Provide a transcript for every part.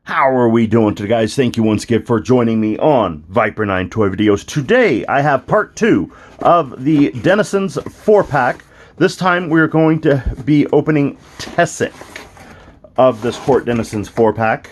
How are we doing today, guys? Thank you once again for joining me on Viper 9 Toy Videos. Today, I have part 2 of the Denizens 4-pack. This time, we're going to be opening Tessek of this Port Denizens 4-pack.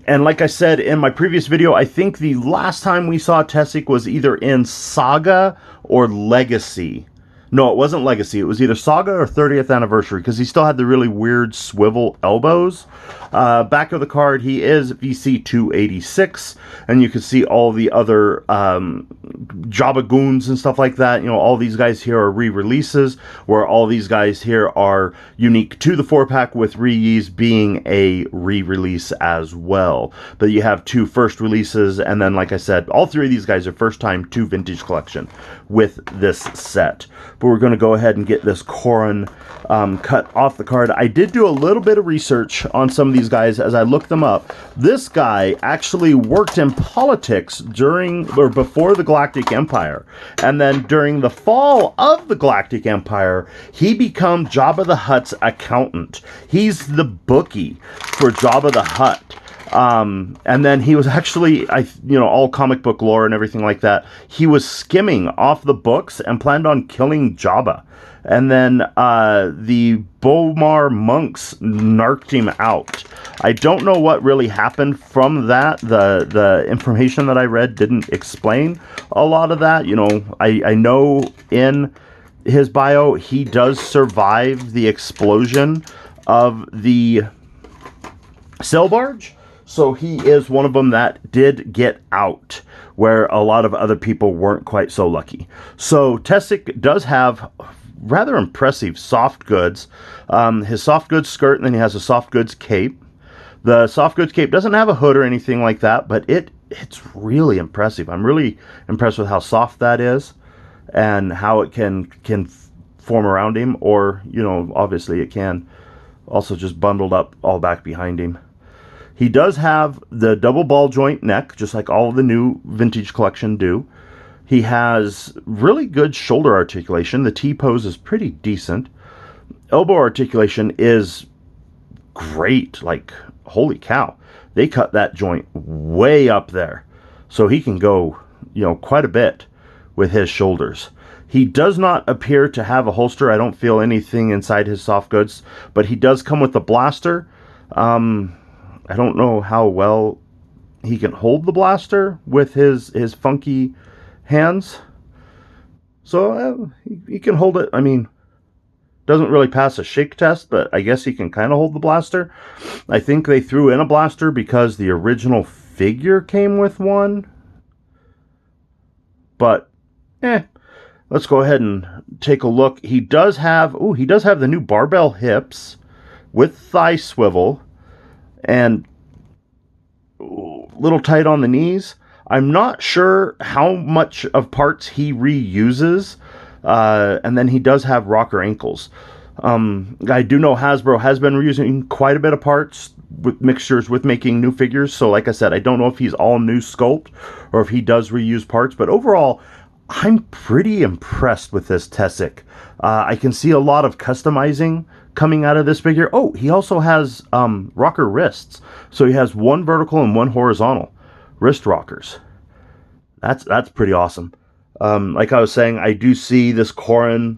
And like I said in my previous video, I think the last time we saw Tessek was either in Saga or Legacy. No, it wasn't Legacy. It was either Saga or 30th Anniversary, because he still had the really weird swivel elbows. Back of the card, he is VC 286, and you can see all the other Jabba goons and stuff like that. You know, all these guys here are re-releases, where all these guys here are unique to the 4-pack, with Ree's being a re-release as well. But you have 2 first releases, and then, like I said, all 3 of these guys are first time to Vintage Collection with this set. But we're going to go ahead and get this Corran cut off the card. I did do a little bit of research on some of these guys as I looked them up. This guy actually worked in politics during or before the Galactic Empire. And then during the fall of the Galactic Empire, he became Jabba the Hutt's accountant. He's the bookie for Jabba the Hutt. And then he was actually, all comic book lore and everything like that. He was skimming off the books and planned on killing Jabba. And then the Bomar monks narked him out. I don't know what really happened from that. The information that I read didn't explain a lot of that. You know, I know in his bio, he does survive the explosion of the sail barge. So he is one of them that did get out, where a lot of other people weren't quite so lucky. So Tessek does have rather impressive soft goods. His soft goods skirt, and then he has a soft goods cape. The soft goods cape doesn't have a hood or anything like that, but it's really impressive. I'm really impressed with how soft that is and how it can form around him, or, obviously it can also just bundled up all back behind him. He does have the double ball joint neck, just like all of the new Vintage Collection do. He has really good shoulder articulation. The T-pose is pretty decent. Elbow articulation is great. Like, holy cow. They cut that joint way up there. So he can go, quite a bit with his shoulders. He does not appear to have a holster. I don't feel anything inside his soft goods. But he does come with a blaster. I don't know how well he can hold the blaster with his funky hands. So he can hold it. I mean, doesn't really pass a shake test, but I guess he can kind of hold the blaster. I think they threw in a blaster because the original figure came with one. But, let's go ahead and take a look. He does have the new barbell hips with thigh swivel. And a little tight on the knees. I'm not sure how much of parts he reuses. And then he does have rocker ankles. I do know Hasbro has been reusing quite a bit of parts with mixtures with making new figures. So like I said, I don't know if he's all new sculpt or if he does reuse parts. But overall, I'm pretty impressed with this Tessek. I can see a lot of customizing coming out of this figure. Oh, he also has rocker wrists. So he has 1 vertical and 1 horizontal wrist rockers. That's pretty awesome. Like I was saying, I do see this Corran,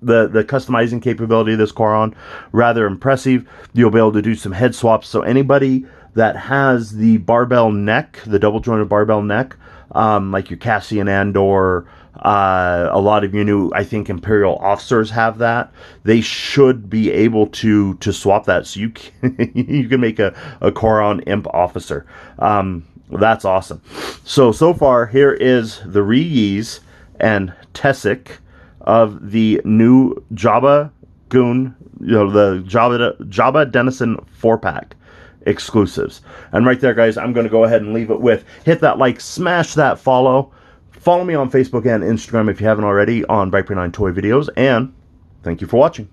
the customizing capability of this Corran, rather impressive. You'll be able to do some head swaps. So anybody that has the barbell neck, the double jointed barbell neck, like your Cassian Andor, a lot of your new, I think, Imperial officers have that. They should be able to swap that, so you can, you can make a Corran Imp officer. That's awesome. So far, here is the Ree's and Tessek of the new Jabba Goon, the Jabba Denizen 4-pack exclusives. And right there, guys, I'm going to go ahead and leave it with, hit that like, smash that follow. Follow me on Facebook and Instagram if you haven't already on Viper 9 Toy Videos, and thank you for watching.